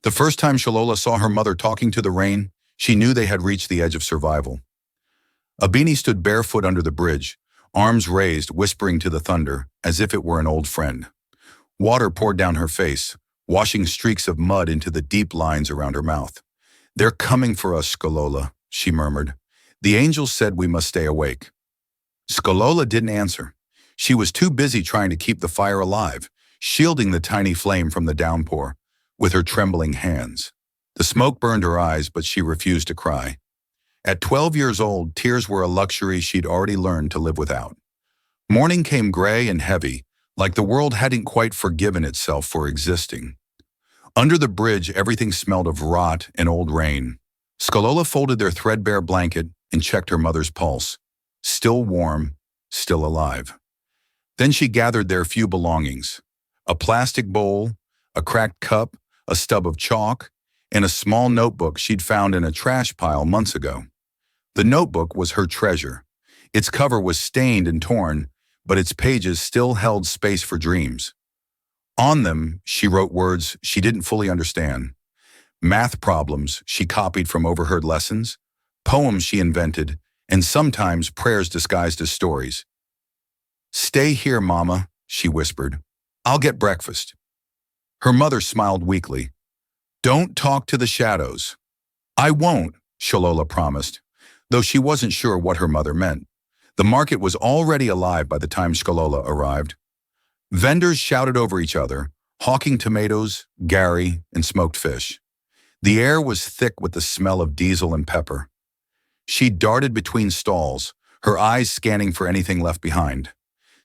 The first time Shalola saw her mother talking to the rain, she knew they had reached the edge of survival. Abini stood barefoot under the bridge, arms raised, whispering to the thunder, as if it were an old friend. Water poured down her face, washing streaks of mud into the deep lines around her mouth. "They're coming for us, Skolola," she murmured. "The angels said we must stay awake." Skolola didn't answer. She was too busy trying to keep the fire alive, shielding the tiny flame from the downpour with her trembling hands. The smoke burned her eyes, but she refused to cry. At 12 years old, tears were a luxury she'd already learned to live without. Morning came gray and heavy, like the world hadn't quite forgiven itself for existing. Under the bridge, everything smelled of rot and old rain. Skolola folded their threadbare blanket and checked her mother's pulse. Still warm, still alive. Then she gathered their few belongings: a plastic bowl, a cracked cup, a stub of chalk, and a small notebook she'd found in a trash pile months ago. The notebook was her treasure. Its cover was stained and torn, but its pages still held space for dreams. On them, she wrote words she didn't fully understand. Math problems she copied from overheard lessons, poems she invented, and sometimes prayers disguised as stories. "Stay here, Mama," she whispered. "I'll get breakfast." Her mother smiled weakly. "Don't talk to the shadows." "I won't," Shalola promised, though she wasn't sure what her mother meant. The market was already alive by the time Skolola arrived. Vendors shouted over each other, hawking tomatoes, gari, and smoked fish. The air was thick with the smell of diesel and pepper. She darted between stalls, her eyes scanning for anything left behind.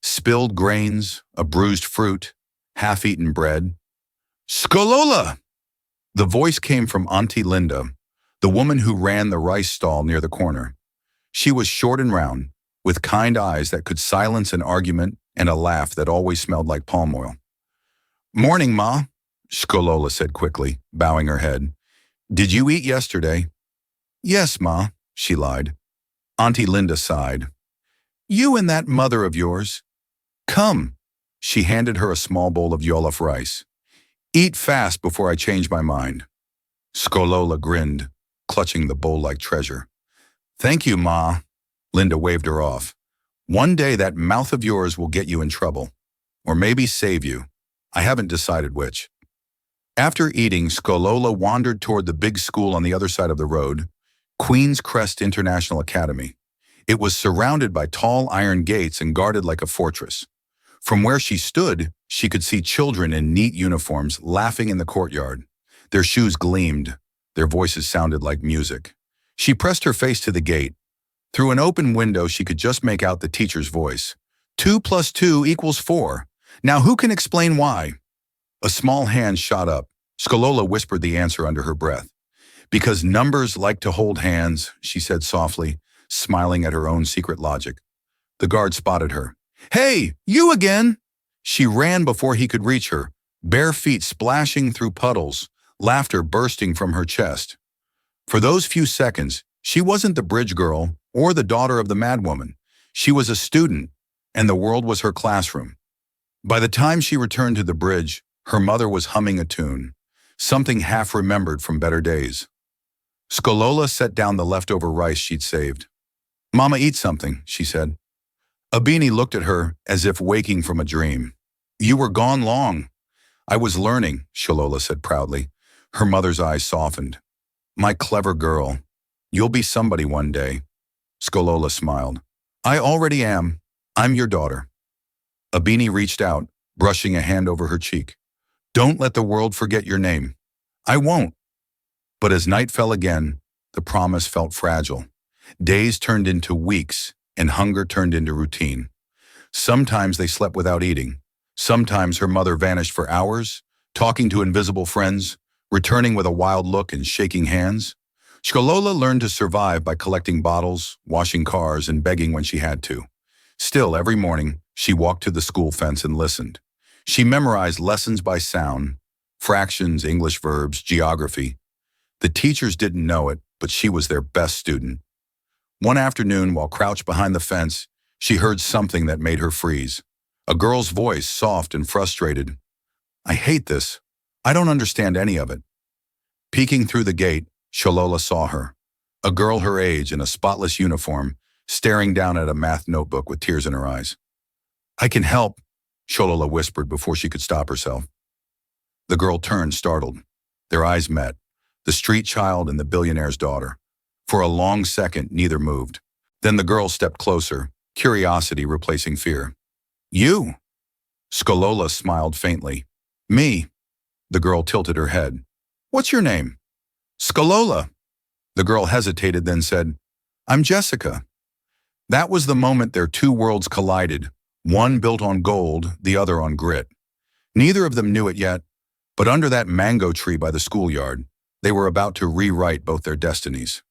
Spilled grains, a bruised fruit, half-eaten bread. "Skolola!" The voice came from Auntie Linda, the woman who ran the rice stall near the corner. She was short and round, with kind eyes that could silence an argument and a laugh that always smelled like palm oil. "Morning, Ma," Skolola said quickly, bowing her head. "Did you eat yesterday?" "Yes, Ma," she lied. Auntie Linda sighed. "You and that mother of yours. Come." She handed her a small bowl of jollof rice. "Eat fast before I change my mind." Skolola grinned, clutching the bowl-like treasure. "Thank you, Ma." Linda waved her off. "One day that mouth of yours will get you in trouble. Or maybe save you. I haven't decided which." After eating, Skolola wandered toward the big school on the other side of the road, Queen's Crest International Academy. It was surrounded by tall iron gates and guarded like a fortress. From where she stood, she could see children in neat uniforms laughing in the courtyard. Their shoes gleamed. Their voices sounded like music. She pressed her face to the gate. Through an open window, she could just make out the teacher's voice. 2 + 2 = 4. Now who can explain why? A small hand shot up. Skolola whispered the answer under her breath. "Because numbers like to hold hands," she said softly, smiling at her own secret logic. The guard spotted her. "Hey, you again!" She ran before he could reach her, bare feet splashing through puddles, laughter bursting from her chest. For those few seconds, she wasn't the bridge girl or the daughter of the madwoman. She was a student, and the world was her classroom. By the time she returned to the bridge, her mother was humming a tune, something half-remembered from better days. Skolola set down the leftover rice she'd saved. "Mama, eat something," she said. Abini looked at her as if waking from a dream. "You were gone long." "I was learning," Shalola said proudly. Her mother's eyes softened. "My clever girl. You'll be somebody one day." Skolola smiled. "I already am. I'm your daughter." Abini reached out, brushing a hand over her cheek. "Don't let the world forget your name." "I won't." But as night fell again, the promise felt fragile. Days turned into weeks, and hunger turned into routine. Sometimes they slept without eating. Sometimes her mother vanished for hours, talking to invisible friends, returning with a wild look and shaking hands. Skolola learned to survive by collecting bottles, washing cars, and begging when she had to. Still, every morning, she walked to the school fence and listened. She memorized lessons by sound, fractions, English verbs, geography. The teachers didn't know it, but she was their best student. One afternoon, while crouched behind the fence, she heard something that made her freeze. A girl's voice, soft and frustrated. "I hate this. I don't understand any of it." Peeking through the gate, Shalola saw her, a girl her age in a spotless uniform, staring down at a math notebook with tears in her eyes. "I can help," Shalola whispered before she could stop herself. The girl turned, startled. Their eyes met, the street child and the billionaire's daughter. For a long second, neither moved. Then the girl stepped closer, curiosity replacing fear. "You?" Skolola smiled faintly. "Me." The girl tilted her head. "What's your name?" "Skolola." The girl hesitated, then said, "I'm Jessica." That was the moment their two worlds collided, one built on gold, the other on grit. Neither of them knew it yet, but under that mango tree by the schoolyard, they were about to rewrite both their destinies.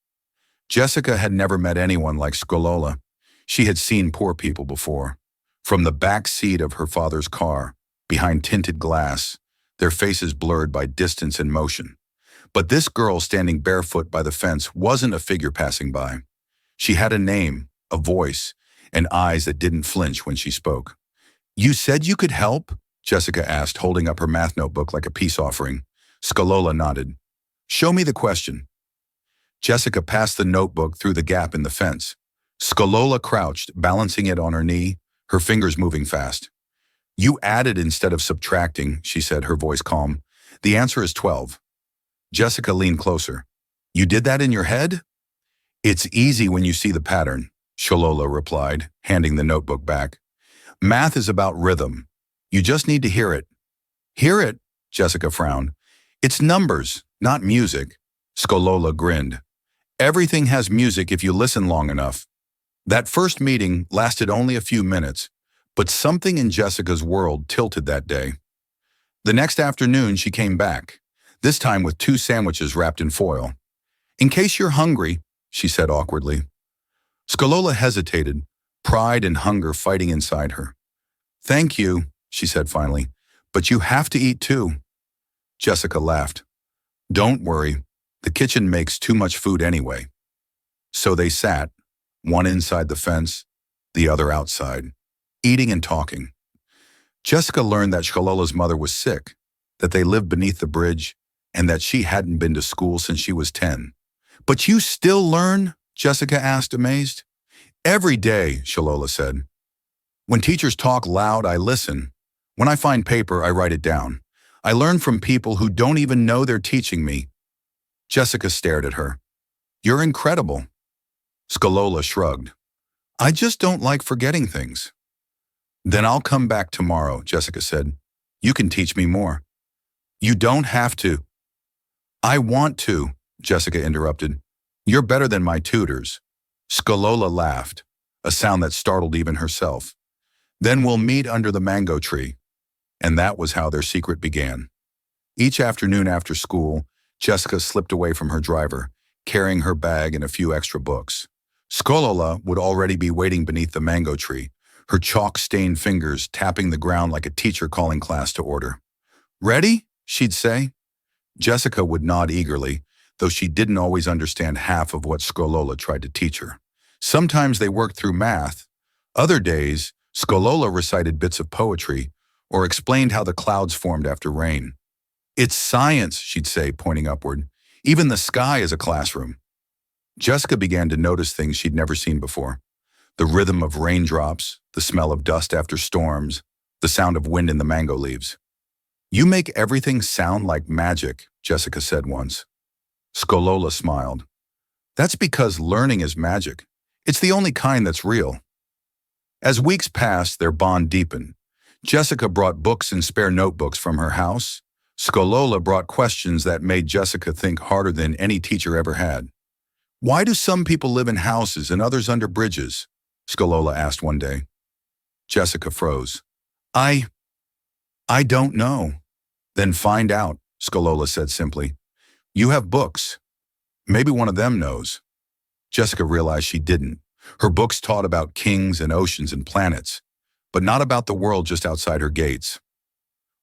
Jessica had never met anyone like Skolola. She had seen poor people before. From the back seat of her father's car, behind tinted glass, their faces blurred by distance and motion. But this girl standing barefoot by the fence wasn't a figure passing by. She had a name, a voice, and eyes that didn't flinch when she spoke. "You said you could help?" Jessica asked, holding up her math notebook like a peace offering. Skolola nodded. "Show me the question." Jessica passed the notebook through the gap in the fence. Skolola crouched, balancing it on her knee, her fingers moving fast. "You added instead of subtracting," she said, her voice calm. "The answer is 12. Jessica leaned closer. "You did that in your head?" "It's easy when you see the pattern," Shalola replied, handing the notebook back. "Math is about rhythm. You just need to hear it." "Hear it?" Jessica frowned. "It's numbers, not music." Skolola grinned. "Everything has music if you listen long enough." That first meeting lasted only a few minutes, but something in Jessica's world tilted that day. The next afternoon she came back, this time with 2 sandwiches wrapped in foil. "In case you're hungry," she said awkwardly. Skolola hesitated, pride and hunger fighting inside her. "Thank you," she said finally, "but you have to eat too." Jessica laughed. "Don't worry, the kitchen makes too much food anyway." So they sat, one inside the fence, the other outside, eating and talking. Jessica learned that Shalola's mother was sick, that they lived beneath the bridge, and that she hadn't been to school since she was 10. "But you still learn?" Jessica asked, amazed. "Every day," Shalola said. "When teachers talk loud, I listen. When I find paper, I write it down. I learn from people who don't even know they're teaching me." Jessica stared at her. "You're incredible." Skolola shrugged. "I just don't like forgetting things." "Then I'll come back tomorrow," Jessica said. "You can teach me more." "You don't have to." "I want to," Jessica interrupted. "You're better than my tutors." Skolola laughed, a sound that startled even herself. "Then we'll meet under the mango tree." And that was how their secret began. Each afternoon after school, Jessica slipped away from her driver, carrying her bag and a few extra books. Skolola would already be waiting beneath the mango tree, her chalk-stained fingers tapping the ground like a teacher calling class to order. "Ready?" she'd say. Jessica would nod eagerly, though she didn't always understand half of what Skolola tried to teach her. Sometimes they worked through math. Other days, Skolola recited bits of poetry or explained how the clouds formed after rain. "It's science," she'd say, pointing upward. "Even the sky is a classroom." Jessica began to notice things she'd never seen before. The rhythm of raindrops, the smell of dust after storms, the sound of wind in the mango leaves. "You make everything sound like magic," Jessica said once. Skolola smiled. "That's because learning is magic. It's the only kind that's real." As weeks passed, their bond deepened. Jessica brought books and spare notebooks from her house. Skolola brought questions that made Jessica think harder than any teacher ever had. "Why do some people live in houses and others under bridges?" Skolola asked one day. Jessica froze. I don't know." "Then find out," Skolola said simply. "You have books. Maybe one of them knows." Jessica realized she didn't. Her books taught about kings and oceans and planets, but not about the world just outside her gates.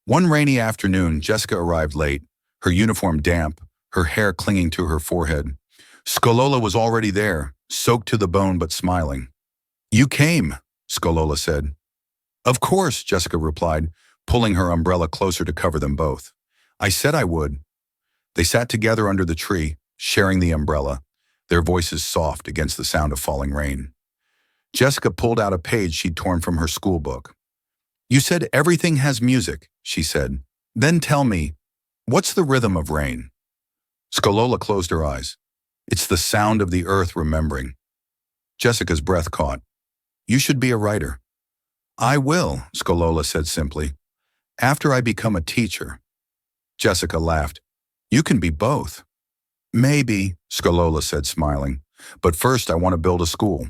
One rainy afternoon, Jessica arrived late, her uniform damp, her hair clinging to her forehead. Skolola was already there, soaked to the bone but smiling. "You came," Skolola said. "Of course," Jessica replied, pulling her umbrella closer to cover them both. "I said I would." They sat together under the tree, sharing the umbrella, their voices soft against the sound of falling rain. Jessica pulled out a page she'd torn from her school book. "You said everything has music," she said. "Then tell me, what's the rhythm of rain?" Skolola closed her eyes. "It's the sound of the earth remembering." Jessica's breath caught. "You should be a writer." "I will," Skolola said simply. "After I become a teacher." Jessica laughed. "You can be both." "Maybe," Skolola said, smiling. "But first I want to build a school."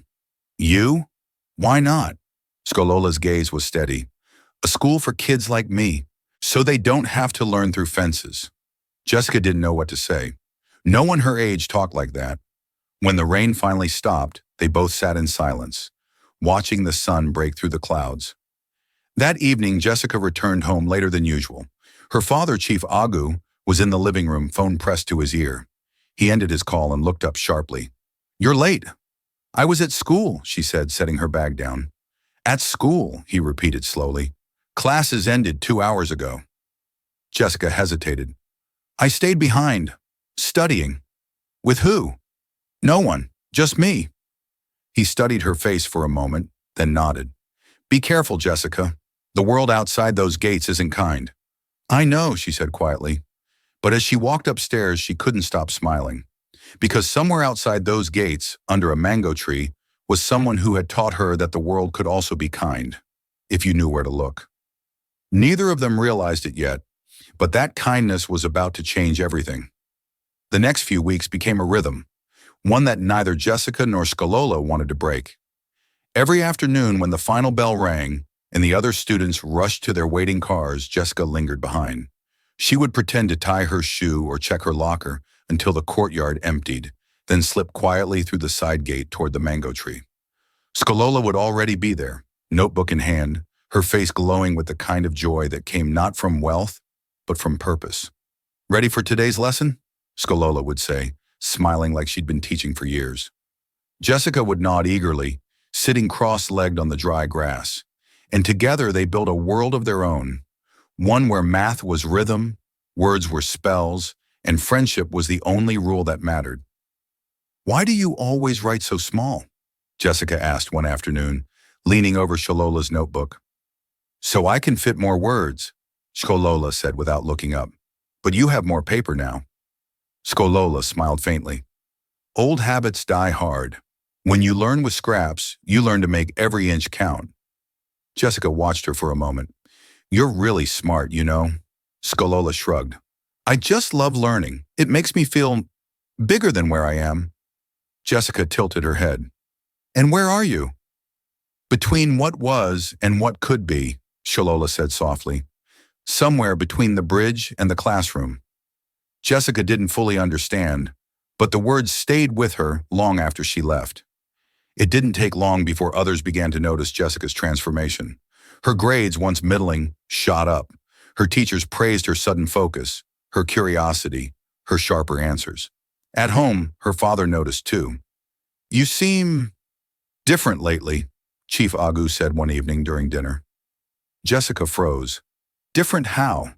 "You? Why not?" Skolola's gaze was steady. "A school for kids like me, so they don't have to learn through fences." Jessica didn't know what to say. No one her age talked like that. When the rain finally stopped, they both sat in silence, watching the sun break through the clouds. That evening, Jessica returned home later than usual. Her father, Chief Agu, was in the living room, phone pressed to his ear. He ended his call and looked up sharply. "You're late." "I was at school," she said, setting her bag down. "At school," he repeated slowly. "Classes ended 2 hours ago." Jessica hesitated. "I stayed behind, studying." "With who?" "No one, just me." He studied her face for a moment, then nodded. "Be careful, Jessica. The world outside those gates isn't kind." "I know," she said quietly. But as she walked upstairs, she couldn't stop smiling. Because somewhere outside those gates, under a mango tree, was someone who had taught her that the world could also be kind, if you knew where to look. Neither of them realized it yet, but that kindness was about to change everything. The next few weeks became a rhythm, one that neither Jessica nor Skolola wanted to break. Every afternoon when the final bell rang and the other students rushed to their waiting cars, Jessica lingered behind. She would pretend to tie her shoe or check her locker until the courtyard emptied, then slip quietly through the side gate toward the mango tree. Skolola would already be there, notebook in hand, her face glowing with the kind of joy that came not from wealth, but from purpose. "Ready for today's lesson?" Skolola would say, smiling like she'd been teaching for years. Jessica would nod eagerly, sitting cross-legged on the dry grass, and together they built a world of their own, one where math was rhythm, words were spells, and friendship was the only rule that mattered. "Why do you always write so small?" Jessica asked one afternoon, leaning over Shalola's notebook. "So I can fit more words," Skolola said without looking up. "But you have more paper now." Skolola smiled faintly. "Old habits die hard. When you learn with scraps, you learn to make every inch count." Jessica watched her for a moment. "You're really smart, you know." Skolola shrugged. "I just love learning. It makes me feel bigger than where I am." Jessica tilted her head. "And where are you?" "Between what was and what could be," Shalola said softly. "Somewhere between the bridge and the classroom." Jessica didn't fully understand, but the words stayed with her long after she left. It didn't take long before others began to notice Jessica's transformation. Her grades, once middling, shot up. Her teachers praised her sudden focus, her curiosity, her sharper answers. At home, her father noticed too. "You seem different lately," Chief Agu said one evening during dinner. Jessica froze. "Different how?"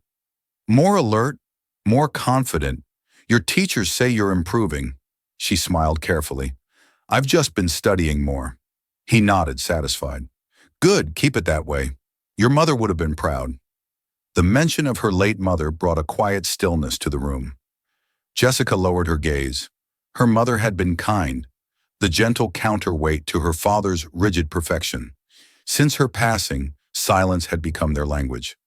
"More alert, more confident. Your teachers say you're improving." She smiled carefully. "I've just been studying more." He nodded, satisfied. "Good, keep it that way. Your mother would have been proud." The mention of her late mother brought a quiet stillness to the room. Jessica lowered her gaze. Her mother had been kind, the gentle counterweight to her father's rigid perfection. Since her passing, silence had become their language.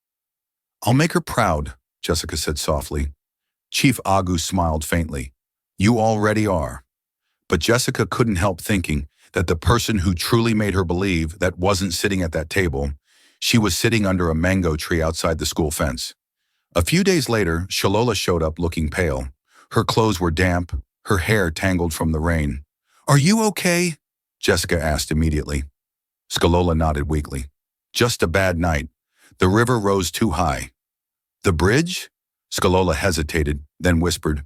"I'll make her proud," Jessica said softly. Chief Agu smiled faintly. "You already are." But Jessica couldn't help thinking that the person who truly made her believe that wasn't sitting at that table. She was sitting under a mango tree outside the school fence. A few days later, Shalola showed up looking pale. Her clothes were damp, her hair tangled from the rain. "Are you okay?" Jessica asked immediately. Skolola nodded weakly. "Just a bad night. The river rose too high." "The bridge?" Skolola hesitated, then whispered.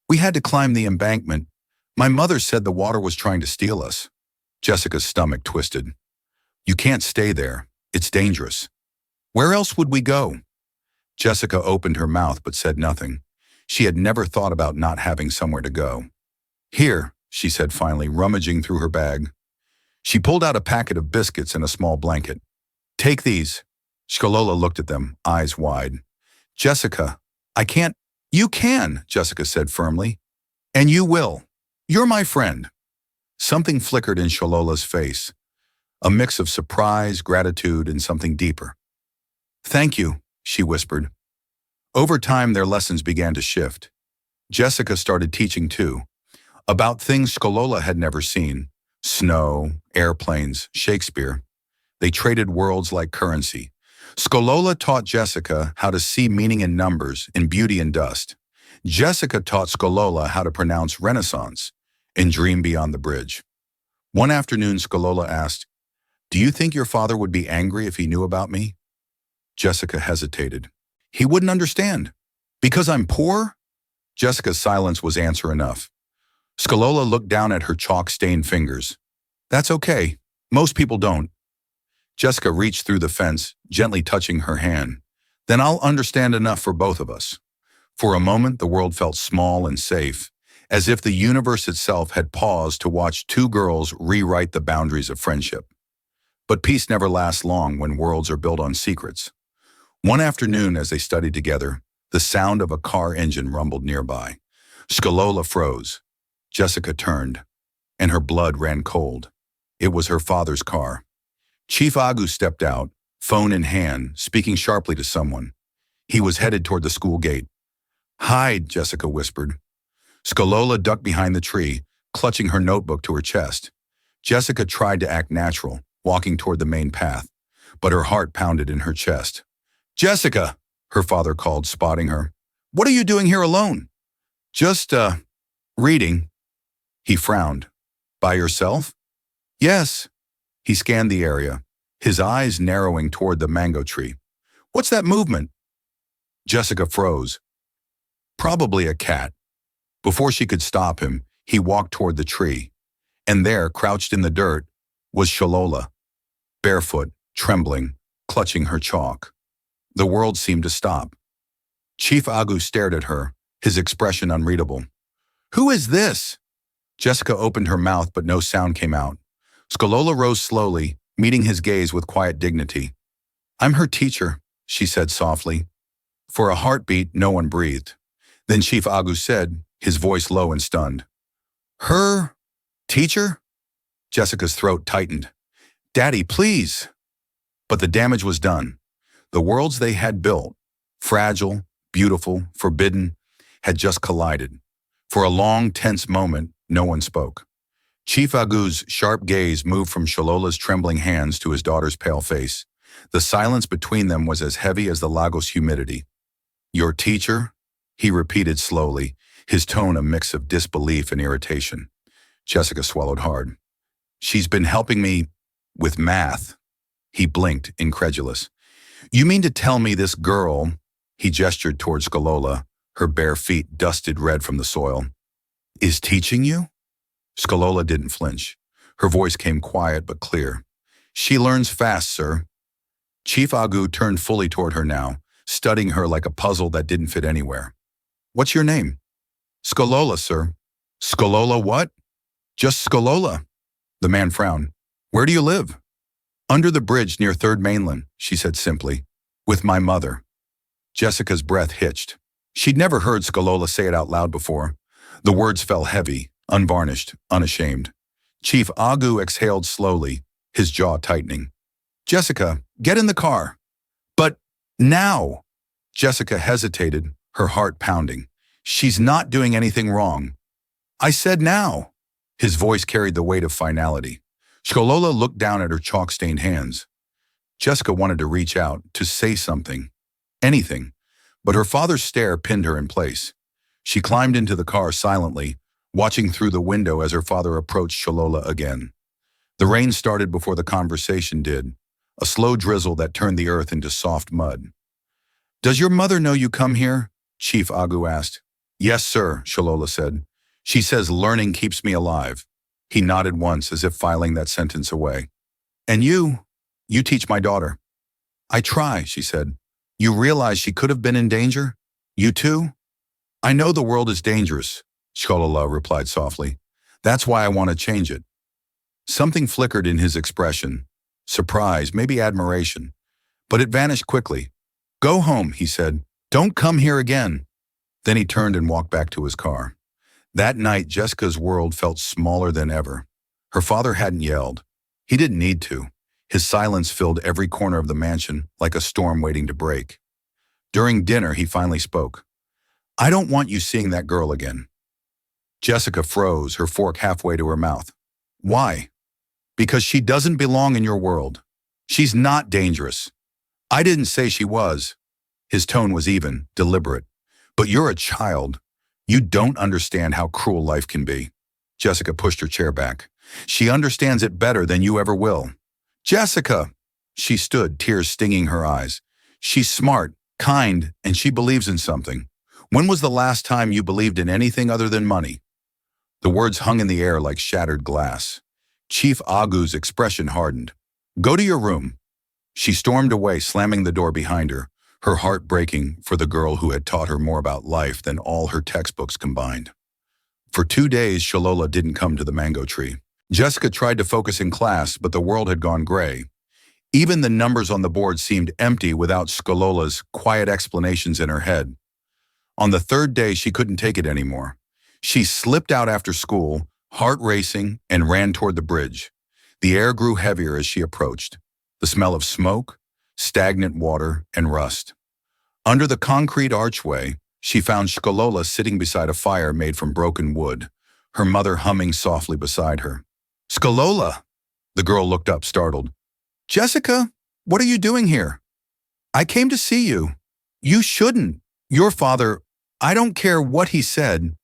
"We had to climb the embankment. My mother said the water was trying to steal us." Jessica's stomach twisted. "You can't stay there. It's dangerous." "Where else would we go?" Jessica opened her mouth but said nothing. She had never thought about not having somewhere to go. Here, she said finally, rummaging through her bag. She pulled out a packet of biscuits and a small blanket. Take these. Shkolola looked at them, eyes wide. Jessica, I can't. You can, Jessica said firmly. And you will. You're my friend. Something flickered in Sholola's face, a mix of surprise, gratitude, and something deeper. Thank you, she whispered. Over time, their lessons began to shift. Jessica started teaching too, about things Shkolola had never seen: snow, airplanes, Shakespeare. They traded worlds like currency. Shkolola taught Jessica how to see meaning in numbers, in beauty and dust. Jessica taught Shkolola how to pronounce Renaissance and dream beyond the bridge. One afternoon, Shkolola asked, "Do you think your father would be angry if he knew about me?" Jessica hesitated. He wouldn't understand. Because I'm poor? Jessica's silence was answer enough. Shkolola looked down at her chalk-stained fingers. That's okay. Most people don't. Jessica reached through the fence, gently touching her hand. Then I'll understand enough for both of us. For a moment, the world felt small and safe, as if the universe itself had paused to watch two girls rewrite the boundaries of friendship. But peace never lasts long when worlds are built on secrets. One afternoon, as they studied together, the sound of a car engine rumbled nearby. Shkolola froze. Jessica turned, and her blood ran cold. It was her father's car. Chief Agu stepped out, phone in hand, speaking sharply to someone. He was headed toward the school gate. Hide, Jessica whispered. Shkolola ducked behind the tree, clutching her notebook to her chest. Jessica tried to act natural, walking toward the main path, but her heart pounded in her chest. Jessica, her father called, spotting her. What are you doing here alone? Just, reading. He frowned. By yourself? Yes. He scanned the area, his eyes narrowing toward the mango tree. What's that movement? Jessica froze. Probably a cat. Before she could stop him, he walked toward the tree. And there, crouched in the dirt, was Shkolola, barefoot, trembling, clutching her chalk. The world seemed to stop. Chief Agu stared at her, his expression unreadable. Who is this? Jessica opened her mouth, but no sound came out. Shkolola rose slowly, meeting his gaze with quiet dignity. I'm her teacher, she said softly. For a heartbeat, no one breathed. Then Chief Agu said, his voice low and stunned. Her teacher? Jessica's throat tightened. Daddy, please. But the damage was done. The worlds they had built, fragile, beautiful, forbidden, had just collided. For a long, tense moment, no one spoke. Chief Agu's sharp gaze moved from Sholola's trembling hands to his daughter's pale face. The silence between them was as heavy as the Lagos humidity. Your teacher? He repeated slowly, his tone a mix of disbelief and irritation. Jessica swallowed hard. She's been helping me with math. He blinked, incredulous. You mean to tell me this girl, he gestured towards Shkolola, her bare feet dusted red from the soil, is teaching you? Shkolola didn't flinch. Her voice came quiet but clear. She learns fast, sir. Chief Agu turned fully toward her now, studying her like a puzzle that didn't fit anywhere. What's your name? Shkolola, sir. Shkolola what? Just Shkolola. The man frowned. Where do you live? Under the bridge near Third Mainland, she said simply. With my mother. Jessica's breath hitched. She'd never heard Shkolola say it out loud before. The words fell heavy, unvarnished, unashamed. Chief Agu exhaled slowly, his jaw tightening. Jessica, get in the car. But now. Jessica hesitated, her heart pounding. She's not doing anything wrong. I said now. His voice carried the weight of finality. Shkolola looked down at her chalk-stained hands. Jessica wanted to reach out, to say something, anything, but her father's stare pinned her in place. She climbed into the car silently, watching through the window as her father approached Shkolola again. The rain started before the conversation did, a slow drizzle that turned the earth into soft mud. Does your mother know you come here? Chief Agu asked. Yes, sir, Shkolola said. She says learning keeps me alive. He nodded once as if filing that sentence away. And you teach my daughter. I try, she said. You realize she could have been in danger? You too? I know the world is dangerous, Shkolola replied softly. That's why I want to change it. Something flickered in his expression. Surprise, maybe admiration. But it vanished quickly. Go home, he said. Don't come here again. Then he turned and walked back to his car. That night, Jessica's world felt smaller than ever. Her father hadn't yelled. He didn't need to. His silence filled every corner of the mansion like a storm waiting to break. During dinner, he finally spoke. I don't want you seeing that girl again. Jessica froze, her fork halfway to her mouth. Why? Because she doesn't belong in your world. She's not dangerous. I didn't say she was. His tone was even, deliberate. But you're a child. You don't understand how cruel life can be. Jessica pushed her chair back. She understands it better than you ever will. Jessica! She stood, tears stinging her eyes. She's smart, kind, and she believes in something. When was the last time you believed in anything other than money? The words hung in the air like shattered glass. Chief Agu's expression hardened. Go to your room. She stormed away, slamming the door behind her, her heart breaking for the girl who had taught her more about life than all her textbooks combined. For 2 days, Shalola didn't come to the mango tree. Jessica tried to focus in class, but the world had gone gray. Even the numbers on the board seemed empty without Skolola's quiet explanations in her head. On the 3rd day, she couldn't take it anymore. She slipped out after school, heart racing, and ran toward the bridge. The air grew heavier as she approached. The smell of smoke, stagnant water, and rust. Under the concrete archway, she found Shkolola sitting beside a fire made from broken wood, her mother humming softly beside her. Shkolola! The girl looked up, startled. Jessica, what are you doing here? I came to see you. You shouldn't. Your father, I don't care what he said.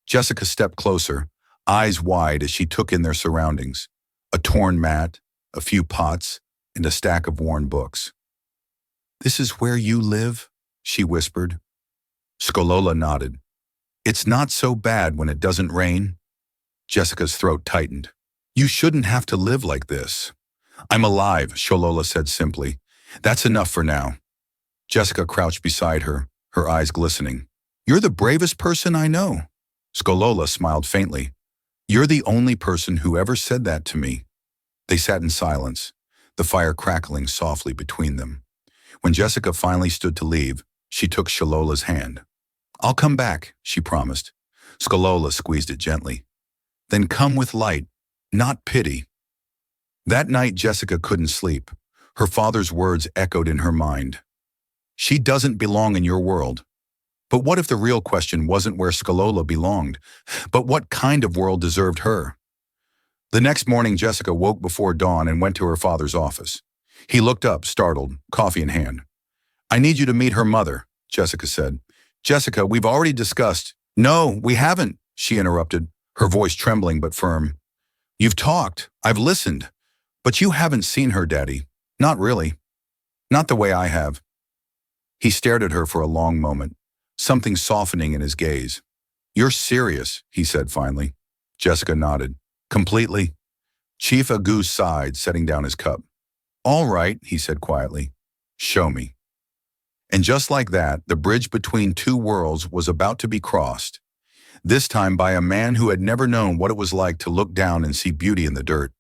Jessica stepped closer, eyes wide as she took in their surroundings. A torn mat, a few pots, and a stack of worn books. This is where you live? She whispered. Shkolola nodded. It's not so bad when it doesn't rain. Jessica's throat tightened. You shouldn't have to live like this. I'm alive, Shkolola said simply. That's enough for now. Jessica crouched beside her, her eyes glistening. You're the bravest person I know. Shkolola smiled faintly. You're the only person who ever said that to me. They sat in silence, the fire crackling softly between them. When Jessica finally stood to leave, she took Shalola's hand. I'll come back, she promised. Shkolola squeezed it gently. Then come with light, not pity. That night, Jessica couldn't sleep. Her father's words echoed in her mind. She doesn't belong in your world. But what if the real question wasn't where Shkolola belonged, but what kind of world deserved her? The next morning, Jessica woke before dawn and went to her father's office. He looked up, startled, coffee in hand. I need you to meet her mother, Jessica said. Jessica, we've already discussed. No, we haven't, she interrupted, her voice trembling but firm. You've talked. I've listened. But you haven't seen her, Daddy. Not really. Not the way I have. He stared at her for a long moment, something softening in his gaze. You're serious, he said finally. Jessica nodded. Completely. Chief Agu sighed, setting down his cup. All right, he said quietly. Show me. And just like that, the bridge between two worlds was about to be crossed, this time by a man who had never known what it was like to look down and see beauty in the dirt.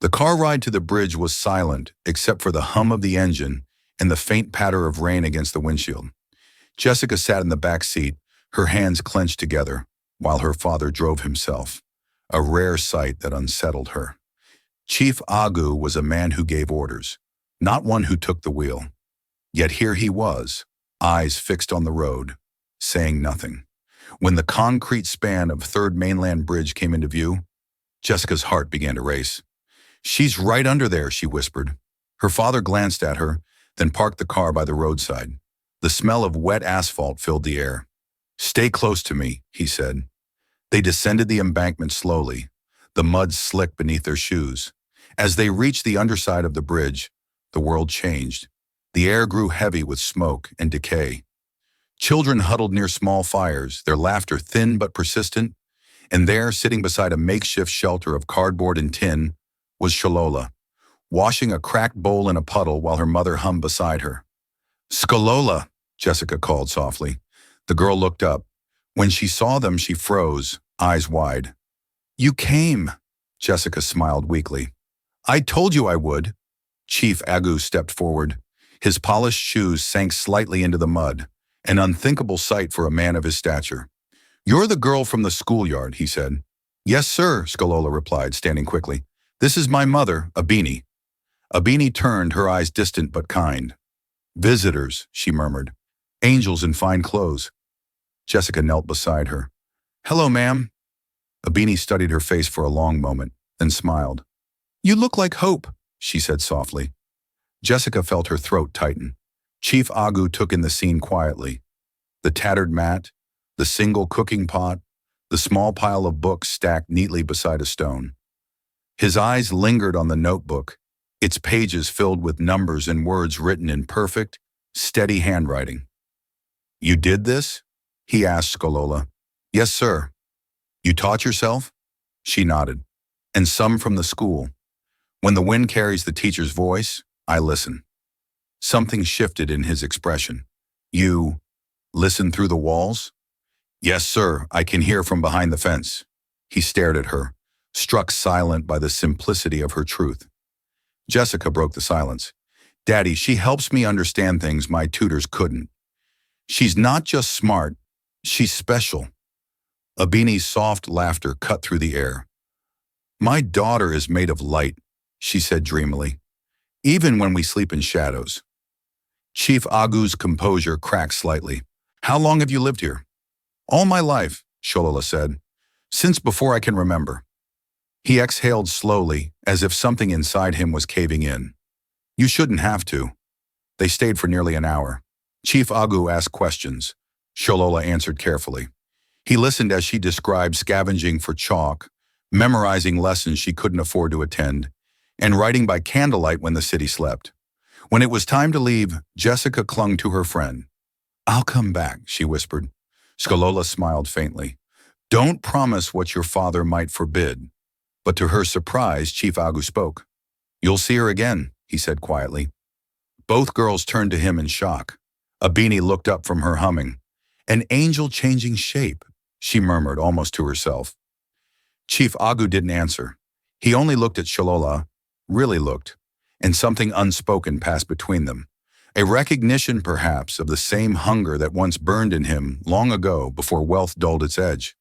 The car ride to the bridge was silent, except for the hum of the engine and the faint patter of rain against the windshield. Jessica sat in the back seat, her hands clenched together, while her father drove himself, a rare sight that unsettled her. Chief Agu was a man who gave orders, not one who took the wheel. Yet here he was, eyes fixed on the road, saying nothing. When the concrete span of Third Mainland Bridge came into view, Jessica's heart began to race. She's right under there, she whispered. Her father glanced at her, then parked the car by the roadside. The smell of wet asphalt filled the air. Stay close to me, he said. They descended the embankment slowly, the mud slick beneath their shoes. As they reached the underside of the bridge, the world changed. The air grew heavy with smoke and decay. Children huddled near small fires, their laughter thin but persistent, and there, sitting beside a makeshift shelter of cardboard and tin, was Shalola, washing a cracked bowl in a puddle while her mother hummed beside her. Shkolola, Jessica called softly. The girl looked up. When she saw them, she froze, eyes wide. You came, Jessica smiled weakly. I told you I would. Chief Agu stepped forward. His polished shoes sank slightly into the mud, an unthinkable sight for a man of his stature. You're the girl from the schoolyard, he said. Yes, sir, Skolola replied, standing quickly. This is my mother, Abini. Abini turned, her eyes distant but kind. Visitors, she murmured. Angels in fine clothes. Jessica knelt beside her. Hello, ma'am. Abini studied her face for a long moment, then smiled. You look like hope, she said softly. Jessica felt her throat tighten. Chief Agu took in the scene quietly. The tattered mat, the single cooking pot, the small pile of books stacked neatly beside a stone. His eyes lingered on the notebook, its pages filled with numbers and words written in perfect, steady handwriting. You did this? He asked Skolola. Yes, sir. You taught yourself? She nodded. And some from the school. When the wind carries the teacher's voice, I listen. Something shifted in his expression. You listen through the walls? Yes, sir, I can hear from behind the fence. He stared at her, struck silent by the simplicity of her truth. Jessica broke the silence. Daddy, she helps me understand things my tutors couldn't. She's not just smart, she's special. Abini's soft laughter cut through the air. My daughter is made of light, she said dreamily, even when we sleep in shadows. Chief Agu's composure cracked slightly. How long have you lived here? All my life, Sholola said, since before I can remember. He exhaled slowly, as if something inside him was caving in. You shouldn't have to. They stayed for nearly an hour. Chief Agu asked questions. Sholola answered carefully. He listened as she described scavenging for chalk, memorizing lessons she couldn't afford to attend, and writing by candlelight when the city slept. When it was time to leave, Jessica clung to her friend. I'll come back, she whispered. Skolola smiled faintly. Don't promise what your father might forbid. But to her surprise, Chief Agu spoke. You'll see her again, he said quietly. Both girls turned to him in shock. Abini looked up from her humming. An angel changing shape, she murmured almost to herself. Chief Agu didn't answer. He only looked at Sholola, really looked, and something unspoken passed between them. A recognition, perhaps, of the same hunger that once burned in him long ago before wealth dulled its edge.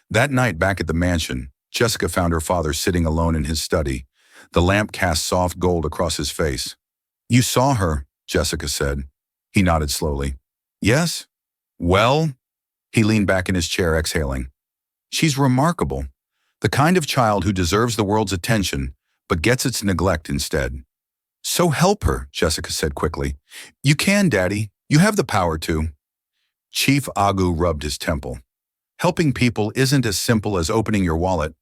That night back at the mansion, Jessica found her father sitting alone in his study. The lamp cast soft gold across his face. You saw her, Jessica said. He nodded slowly. Yes? Well? He leaned back in his chair, exhaling. She's remarkable. The kind of child who deserves the world's attention, but gets its neglect instead. So help her, Jessica said quickly. You can, Daddy. You have the power to. Chief Agu rubbed his temple. Helping people isn't as simple as opening your wallet.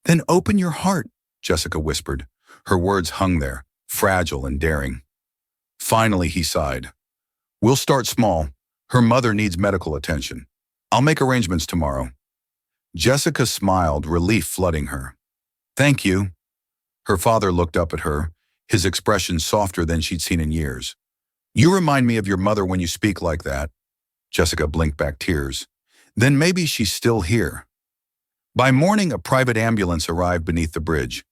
Then open your heart, Jessica whispered. Her words hung there, fragile and daring. Finally, he sighed. We'll start small. Her mother needs medical attention. I'll make arrangements tomorrow. Jessica smiled, relief flooding her. Thank you. Her father looked up at her, his expression softer than she'd seen in years. You remind me of your mother when you speak like that. Jessica blinked back tears. Then maybe she's still here. By morning, a private ambulance arrived beneath the bridge.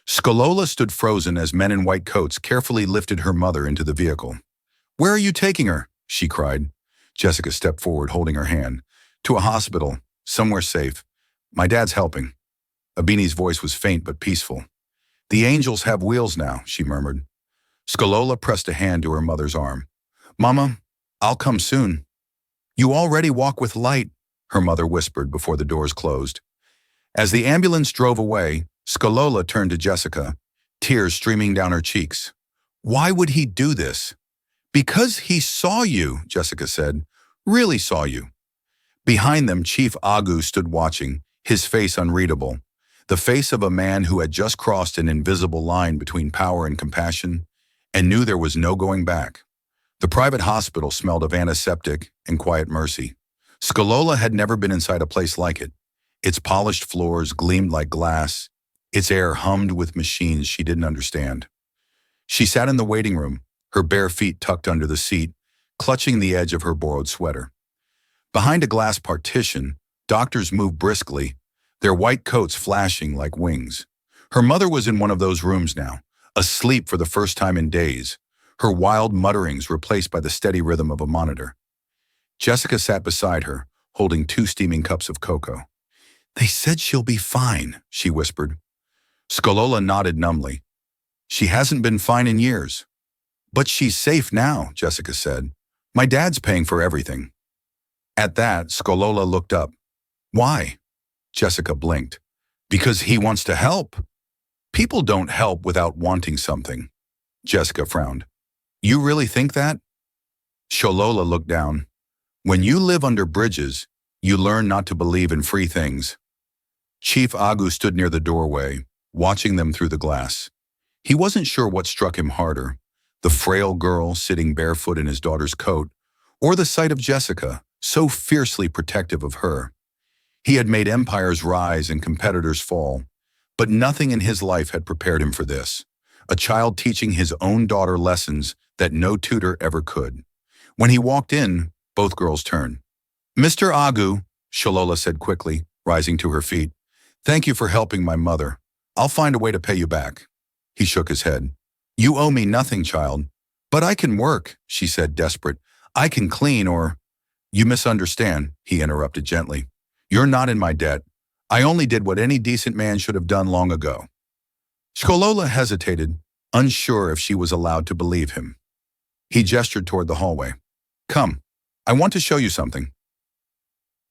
Skolola stood frozen as men in white coats carefully lifted her mother into the vehicle. Where are you taking her? She cried. Jessica stepped forward, holding her hand. To a hospital, somewhere safe. My dad's helping. Abini's voice was faint but peaceful. The angels have wheels now, she murmured. Skolola pressed a hand to her mother's arm. Mama, I'll come soon. You already walk with light, her mother whispered before the doors closed. As the ambulance drove away, Skolola turned to Jessica, tears streaming down her cheeks. Why would he do this? Because he saw you, Jessica said. Really saw you. Behind them, Chief Agu stood watching, his face unreadable. The face of a man who had just crossed an invisible line between power and compassion, and knew there was no going back. The private hospital smelled of antiseptic and quiet mercy. Skolola had never been inside a place like it. Its polished floors gleamed like glass. Its air hummed with machines she didn't understand. She sat in the waiting room, her bare feet tucked under the seat, clutching the edge of her borrowed sweater. Behind a glass partition, doctors moved briskly, their white coats flashing like wings. Her mother was in one of those rooms now, asleep for the first time in days, her wild mutterings replaced by the steady rhythm of a monitor. Jessica sat beside her, holding 2 steaming cups of cocoa. "They said she'll be fine," she whispered. Skolola nodded numbly. "She hasn't been fine in years." "But she's safe now," Jessica said. "My dad's paying for everything." At that, Skolola looked up. "Why?" Jessica blinked. "Because he wants to help." "People don't help without wanting something." Jessica frowned. "You really think that?" Sholola looked down. "When you live under bridges, you learn not to believe in free things." Chief Agu stood near the doorway, watching them through the glass. He wasn't sure what struck him harder, the frail girl sitting barefoot in his daughter's coat, or the sight of Jessica, so fiercely protective of her. He had made empires rise and competitors fall, but nothing in his life had prepared him for this, a child teaching his own daughter lessons that no tutor ever could. When he walked in, both girls turned. "Mr. Agu," Shalola said quickly, rising to her feet, "thank you for helping my mother. I'll find a way to pay you back." He shook his head. "You owe me nothing, child." "But I can work," she said, desperate. "I can clean or—" "You misunderstand," he interrupted gently. "You're not in my debt. I only did what any decent man should have done long ago." Shkolola hesitated, unsure if she was allowed to believe him. He gestured toward the hallway. "Come, I want to show you something."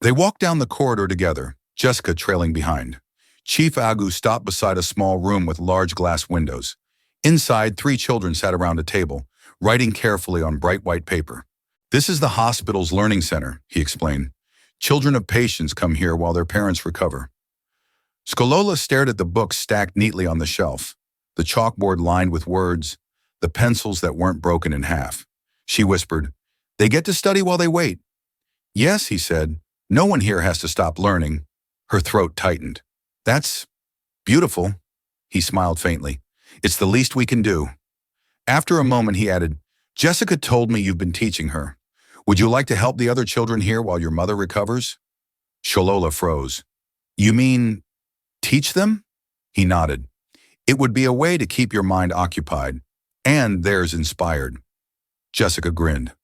They walked down the corridor together, Jessica trailing behind. Chief Agu stopped beside a small room with large glass windows. Inside, 3 children sat around a table, writing carefully on bright white paper. "This is the hospital's learning center," he explained. "Children of patients come here while their parents recover." Skolola stared at the books stacked neatly on the shelf, the chalkboard lined with words, the pencils that weren't broken in half. She whispered, "They get to study while they wait." "Yes," he said, "no one here has to stop learning." Her throat tightened. "That's beautiful." He smiled faintly. "It's the least we can do." After a moment, he added, "Jessica told me you've been teaching her. Would you like to help the other children here while your mother recovers?" Sholola froze. "You mean teach them?" He nodded. "It would be a way to keep your mind occupied, and theirs inspired." Jessica grinned.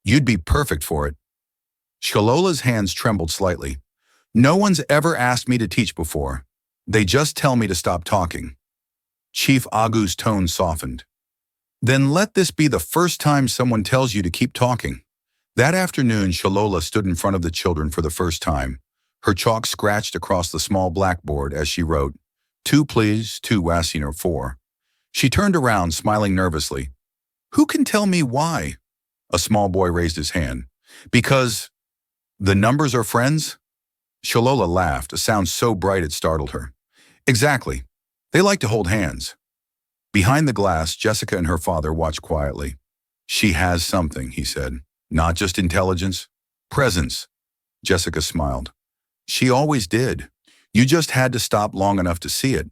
"You'd be perfect for it." Sholola's hands trembled slightly. "No one's ever asked me to teach before. They just tell me to stop talking." Chief Agu's tone softened. "Then let this be the first time someone tells you to keep talking." That afternoon, Sholola stood in front of the children for the first time, her chalk scratched across the small blackboard as she wrote, "2 please, 2 wasiner 4. She turned around, smiling nervously. "Who can tell me why?" A small boy raised his hand. "Because the numbers are friends?" Sholola laughed, a sound so bright it startled her. "Exactly. They like to hold hands." Behind the glass, Jessica and her father watched quietly. "She has something," he said. "Not just intelligence, presence." Jessica smiled. "She always did. You just had to stop long enough to see it."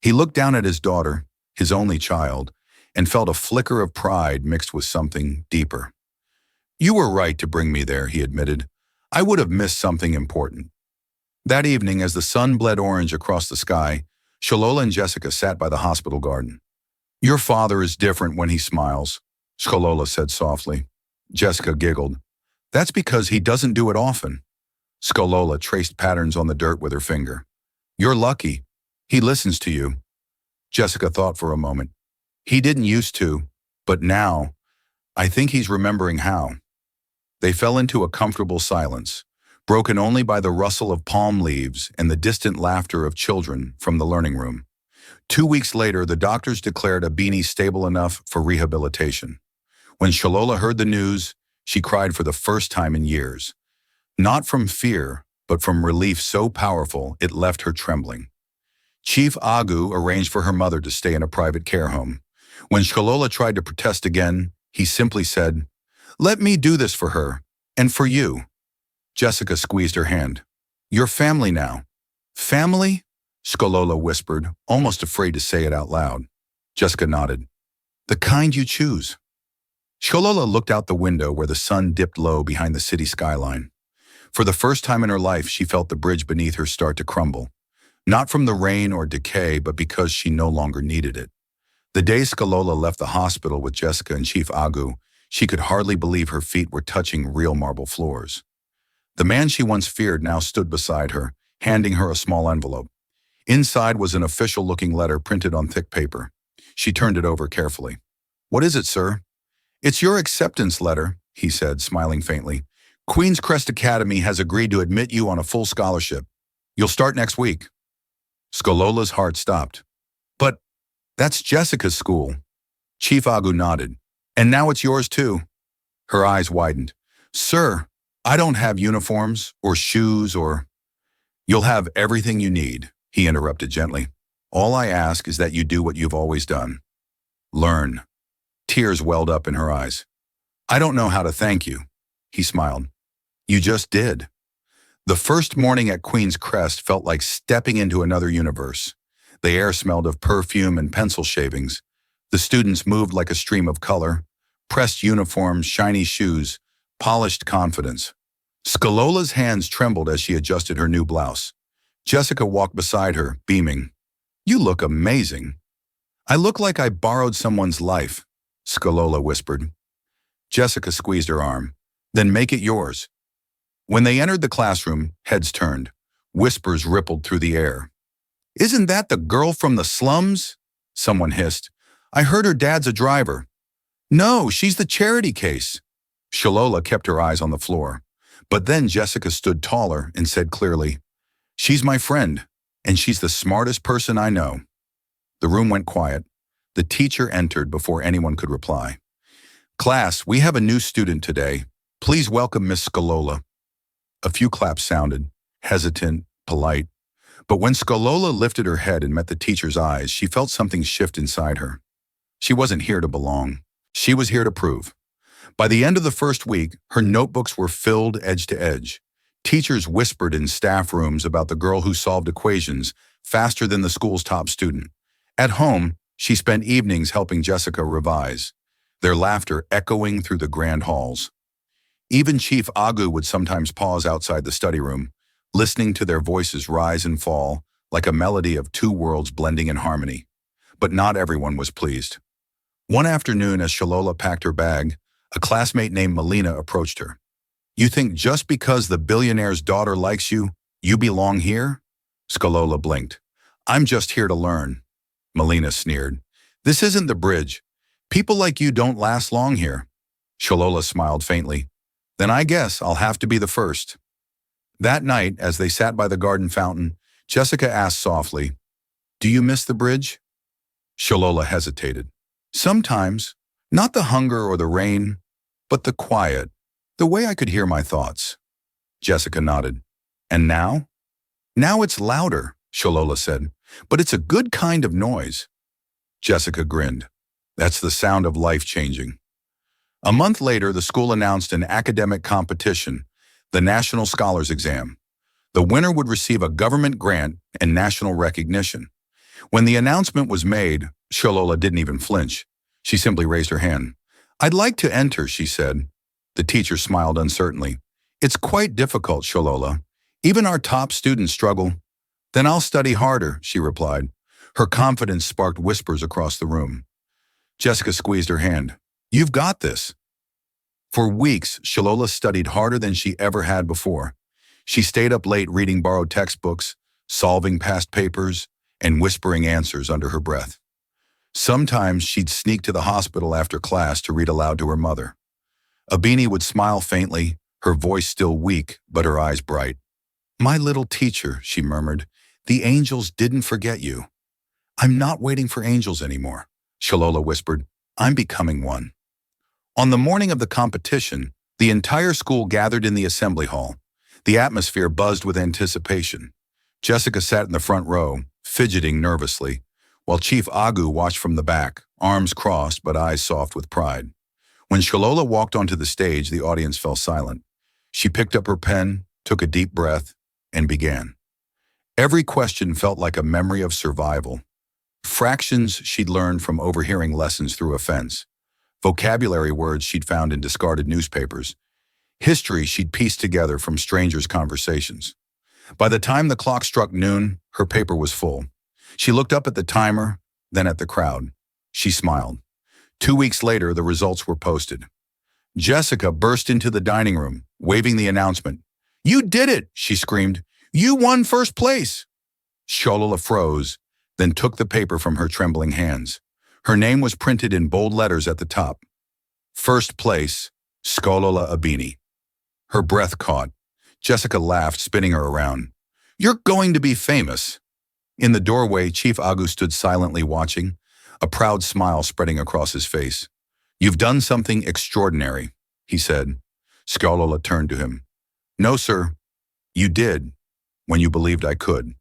He looked down at his daughter, his only child, and felt a flicker of pride mixed with something deeper. "You were right to bring me there," he admitted. "I would have missed something important." That evening, as the sun bled orange across the sky, Sholola and Jessica sat by the hospital garden. "Your father is different when he smiles," Sholola said softly. Jessica giggled. "That's because he doesn't do it often." Skolola traced patterns on the dirt with her finger. "You're lucky. He listens to you." Jessica thought for a moment. "He didn't used to, but now, I think he's remembering how." They fell into a comfortable silence, broken only by the rustle of palm leaves and the distant laughter of children from the learning room. 2 weeks later, the doctors declared Abini stable enough for rehabilitation. When Sholola heard the news, she cried for the first time in years. Not from fear, but from relief so powerful it left her trembling. Chief Agu arranged for her mother to stay in a private care home. When Sholola tried to protest again, he simply said, "Let me do this for her, and for you." Jessica squeezed her hand. "You're family now." "Family?" Skolola whispered, almost afraid to say it out loud. Jessica nodded. "The kind you choose." Sholola looked out the window where the sun dipped low behind the city skyline. For the first time in her life, she felt the bridge beneath her start to crumble. Not from the rain or decay, but because she no longer needed it. The day Skalola left the hospital with Jessica and Chief Agu, she could hardly believe her feet were touching real marble floors. The man she once feared now stood beside her, handing her a small envelope. Inside was an official-looking letter printed on thick paper. She turned it over carefully. "What is it, sir?" "It's your acceptance letter," he said, smiling faintly. "Queen's Crest Academy has agreed to admit you on a full scholarship. You'll start next week." Skalola's heart stopped. "But that's Jessica's school." Chief Agu nodded. "And now it's yours too." Her eyes widened. "Sir, I don't have uniforms or shoes or—" "You'll have everything you need," he interrupted gently. "All I ask is that you do what you've always done. Learn." Tears welled up in her eyes. "I don't know how to thank you," he smiled. "You just did." The first morning at Queen's Crest felt like stepping into another universe. The air smelled of perfume and pencil shavings. The students moved like a stream of color. Pressed uniforms, shiny shoes, polished confidence. Skalola's hands trembled as she adjusted her new blouse. Jessica walked beside her, beaming. "You look amazing." "I look like I borrowed someone's life," Skalola whispered. Jessica squeezed her arm. "Then make it yours." When they entered the classroom, heads turned. Whispers rippled through the air. "Isn't that the girl from the slums?" someone hissed. "I heard her dad's a driver." "No, she's the charity case." Shalola kept her eyes on the floor. But then Jessica stood taller and said clearly, "She's my friend, and she's the smartest person I know." The room went quiet. The teacher entered before anyone could reply. "Class, we have a new student today. Please welcome Miss Skalola." A few claps sounded, hesitant, polite. But when Skalola lifted her head and met the teacher's eyes, she felt something shift inside her. She wasn't here to belong. She was here to prove. By the end of the first week, her notebooks were filled edge to edge. Teachers whispered in staff rooms about the girl who solved equations faster than the school's top student. At home, she spent evenings helping Jessica revise, their laughter echoing through the grand halls. Even Chief Agu would sometimes pause outside the study room, listening to their voices rise and fall like a melody of two worlds blending in harmony. But not everyone was pleased. One afternoon, as Shalola packed her bag, a classmate named Melina approached her. "You think just because the billionaire's daughter likes you, you belong here?" Skalola blinked. "I'm just here to learn." Melina sneered. "This isn't the bridge. People like you don't last long here." Shalola smiled faintly. "Then I guess I'll have to be the first." That night, as they sat by the garden fountain, Jessica asked softly, "Do you miss the bridge?" Shalola hesitated. "Sometimes. Not the hunger or the rain, but the quiet, the way I could hear my thoughts." Jessica nodded. "And now?" "Now it's louder," Shalola said, "but it's a good kind of noise." Jessica grinned. "That's the sound of life changing." A month later, the school announced an academic competition, the National Scholars Exam. The winner would receive a government grant and national recognition. When the announcement was made, Shalola didn't even flinch. She simply raised her hand. "I'd like to enter," she said. The teacher smiled uncertainly. "It's quite difficult, Shalola. Even our top students struggle." "Then I'll study harder," she replied. Her confidence sparked whispers across the room. Jessica squeezed her hand. "You've got this." For weeks, Shalola studied harder than she ever had before. She stayed up late reading borrowed textbooks, solving past papers, and whispering answers under her breath. Sometimes she'd sneak to the hospital after class to read aloud to her mother. Abini would smile faintly, her voice still weak, but her eyes bright. "My little teacher," she murmured, "the angels didn't forget you." "I'm not waiting for angels anymore," Shalola whispered. "I'm becoming one." On the morning of the competition, the entire school gathered in the assembly hall. The atmosphere buzzed with anticipation. Jessica sat in the front row, fidgeting nervously, while Chief Agu watched from the back, arms crossed but eyes soft with pride. When Shalola walked onto the stage, the audience fell silent. She picked up her pen, took a deep breath, and began. Every question felt like a memory of survival. Fractions she'd learned from overhearing lessons through a fence. Vocabulary words she'd found in discarded newspapers. History she'd pieced together from strangers' conversations. By the time the clock struck noon, her paper was full. She looked up at the timer, then at the crowd. She smiled. 2 weeks later, the results were posted. Jessica burst into the dining room, waving the announcement. "You did it!" she screamed. "You won first place!" Sholala froze, then took the paper from her trembling hands. Her name was printed in bold letters at the top. First place, Skolola Abini. Her breath caught. Jessica laughed, spinning her around. "You're going to be famous." In the doorway, Chief Agu stood silently watching, a proud smile spreading across his face. "You've done something extraordinary," he said. Skolola turned to him. "No, sir. You did, when you believed I could."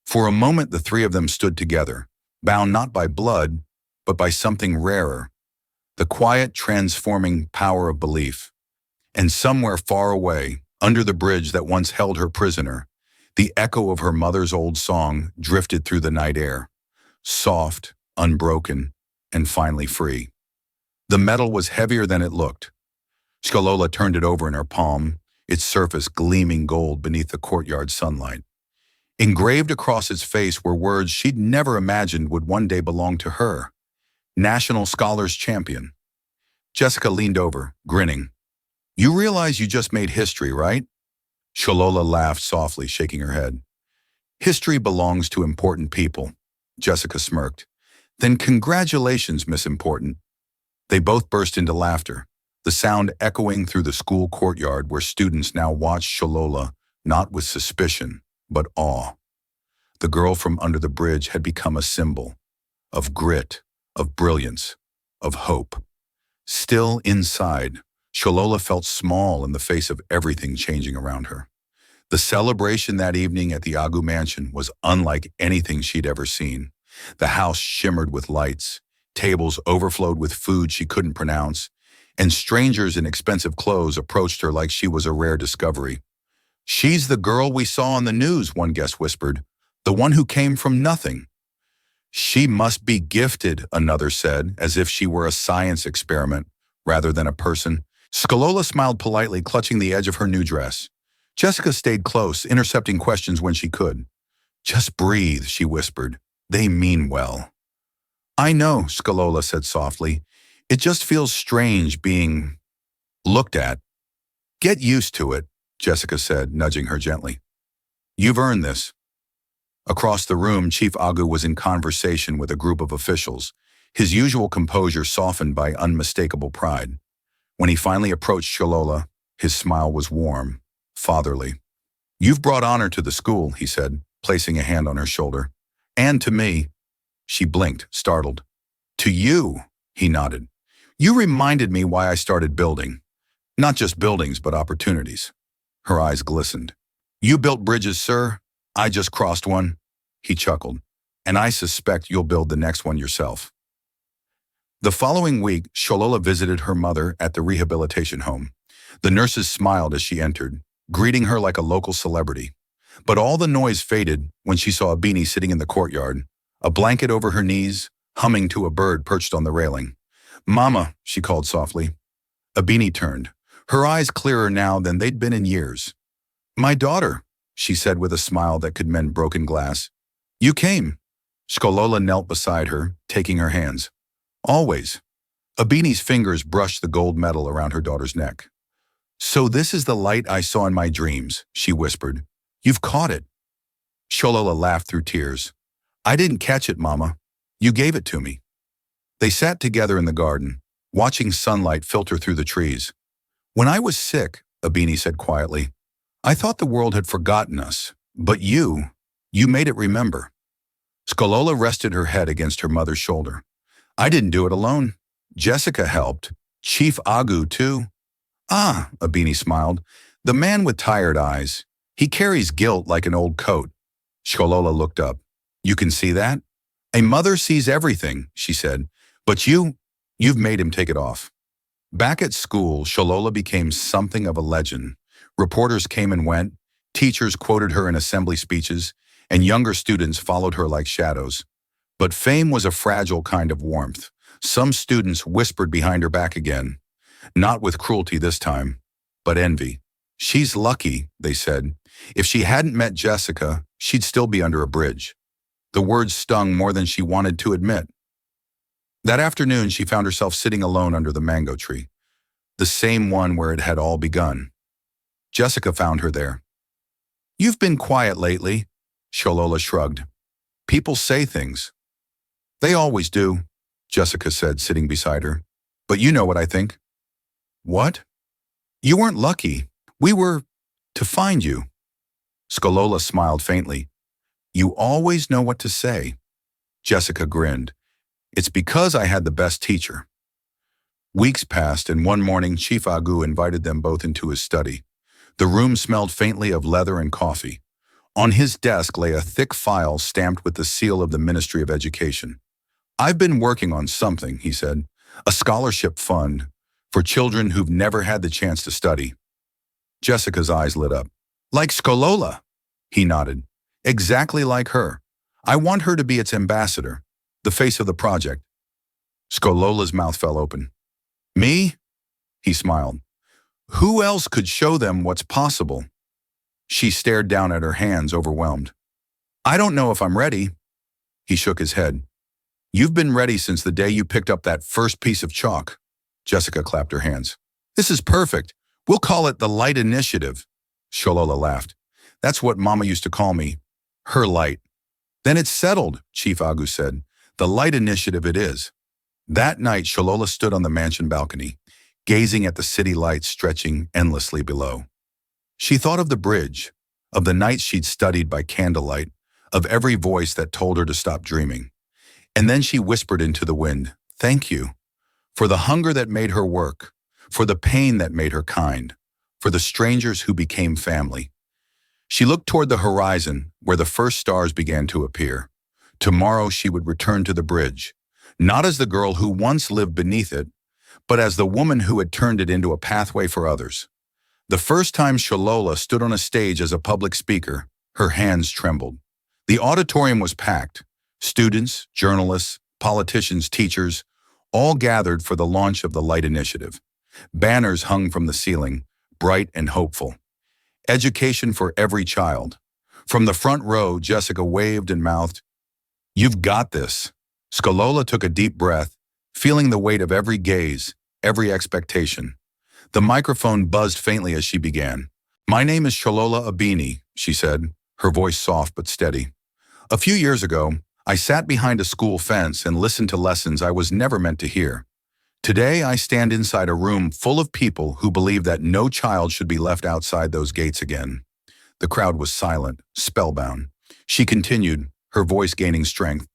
For a moment, the three of them stood together, bound not by blood, but by something rarer, the quiet, transforming power of belief. And somewhere far away, under the bridge that once held her prisoner, the echo of her mother's old song drifted through the night air, soft, unbroken, and finally free. The metal was heavier than it looked. Skolola turned it over in her palm, its surface gleaming gold beneath the courtyard sunlight. Engraved across its face were words she'd never imagined would one day belong to her. National Scholars Champion. Jessica leaned over, grinning. "You realize you just made history, right?" Sholola laughed softly, shaking her head. "History belongs to important people," Jessica smirked. "Then congratulations, Miss Important." They both burst into laughter, the sound echoing through the school courtyard where students now watched Sholola not with suspicion, but awe. The girl from under the bridge had become a symbol of grit, of brilliance, of hope. Still inside, Sholola felt small in the face of everything changing around her. The celebration that evening at the Agu mansion was unlike anything she'd ever seen. The house shimmered with lights, tables overflowed with food she couldn't pronounce, and strangers in expensive clothes approached her like she was a rare discovery. "She's the girl we saw on the news," one guest whispered, "the one who came from nothing." "She must be gifted," another said, as if she were a science experiment rather than a person. Skolola smiled politely, clutching the edge of her new dress. Jessica stayed close, intercepting questions when she could. "Just breathe," she whispered. "They mean well." "I know," Skolola said softly. "It just feels strange being looked at." "Get used to it," Jessica said, nudging her gently. "You've earned this." Across the room, Chief Agu was in conversation with a group of officials, his usual composure softened by unmistakable pride. When he finally approached Sholola, his smile was warm, fatherly. "You've brought honor to the school," he said, placing a hand on her shoulder. "And to me." She blinked, startled. "To you," he nodded. "You reminded me why I started building. Not just buildings, but opportunities." Her eyes glistened. "You built bridges, sir. I just crossed one." He chuckled. "And I suspect you'll build the next one yourself." The following week, Sholola visited her mother at the rehabilitation home. The nurses smiled as she entered, greeting her like a local celebrity. But all the noise faded when she saw Abini sitting in the courtyard, a blanket over her knees, humming to a bird perched on the railing. "Mama," she called softly. Abini turned, her eyes clearer now than they'd been in years. "My daughter," she said with a smile that could mend broken glass. "You came." Skolola knelt beside her, taking her hands. "Always." Abini's fingers brushed the gold medal around her daughter's neck. "So this is the light I saw in my dreams," she whispered. "You've caught it." Sholola laughed through tears. "I didn't catch it, Mama. You gave it to me." They sat together in the garden, watching sunlight filter through the trees. "When I was sick," Abini said quietly, "I thought the world had forgotten us, but you made it remember." Skolola rested her head against her mother's shoulder. "I didn't do it alone. Jessica helped. Chief Agu, too." "Ah," Abini smiled, "the man with tired eyes. He carries guilt like an old coat." Skolola looked up. "You can see that?" "A mother sees everything," she said, "but you've made him take it off." Back at school, Sholola became something of a legend. Reporters came and went, teachers quoted her in assembly speeches, and younger students followed her like shadows. But fame was a fragile kind of warmth. Some students whispered behind her back again, not with cruelty this time, but envy. She's lucky, they said. If she hadn't met Jessica, she'd still be under a bridge. The words stung more than she wanted to admit. That afternoon, she found herself sitting alone under the mango tree, the same one where it had all begun. Jessica found her there. "You've been quiet lately," Sholola shrugged. "People say things." "They always do," Jessica said, sitting beside her. "But you know what I think." "What?" "You weren't lucky. We were to find you." Skolola smiled faintly. "You always know what to say." Jessica grinned. "It's because I had the best teacher." Weeks passed, and one morning Chief Agu invited them both into his study. The room smelled faintly of leather and coffee. On his desk lay a thick file stamped with the seal of the Ministry of Education. "I've been working on something," he said. "A scholarship fund for children who've never had the chance to study." Jessica's eyes lit up. "Like Skolola?" He nodded. "Exactly like her. I want her to be its ambassador, the face of the project." Skolola's mouth fell open. "Me?" He smiled. "Who else could show them what's possible?" She stared down at her hands, overwhelmed. "I don't know if I'm ready." He shook his head. "You've been ready since the day you picked up that first piece of chalk." Jessica clapped her hands. "This is perfect. We'll call it the Light Initiative." Sholola laughed. "That's what Mama used to call me. Her light." "Then it's settled," Chief Agu said. "The Light Initiative it is." That night, Sholola stood on the mansion balcony, gazing at the city lights stretching endlessly below. She thought of the bridge, of the nights she'd studied by candlelight, of every voice that told her to stop dreaming. And then she whispered into the wind, "Thank you, for the hunger that made her work, for the pain that made her kind, for the strangers who became family." She looked toward the horizon, where the first stars began to appear. Tomorrow she would return to the bridge, not as the girl who once lived beneath it, but as the woman who had turned it into a pathway for others. The first time Sholola stood on a stage as a public speaker, her hands trembled. The auditorium was packed. Students, journalists, politicians, teachers, all gathered for the launch of the Light Initiative. Banners hung from the ceiling, bright and hopeful. Education for every child. From the front row, Jessica waved and mouthed, "You've got this." Skolola took a deep breath, feeling the weight of every gaze, every expectation. The microphone buzzed faintly as she began. "My name is Sholola Abini," she said, her voice soft but steady. "A few years ago, I sat behind a school fence and listened to lessons I was never meant to hear. Today, I stand inside a room full of people who believe that no child should be left outside those gates again." The crowd was silent, spellbound. She continued, her voice gaining strength.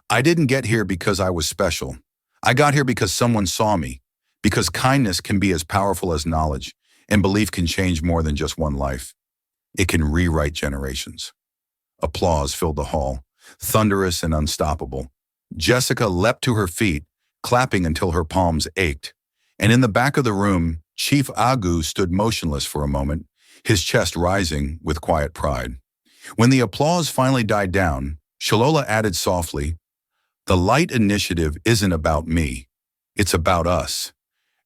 "I didn't get here because I was special. I got here because someone saw me, because kindness can be as powerful as knowledge, and belief can change more than just one life. It can rewrite generations." Applause filled the hall, thunderous and unstoppable. Jessica leapt to her feet, clapping until her palms ached. And in the back of the room, Chief Agu stood motionless for a moment, his chest rising with quiet pride. When the applause finally died down, Sholola added softly, "The Light Initiative isn't about me. It's about us.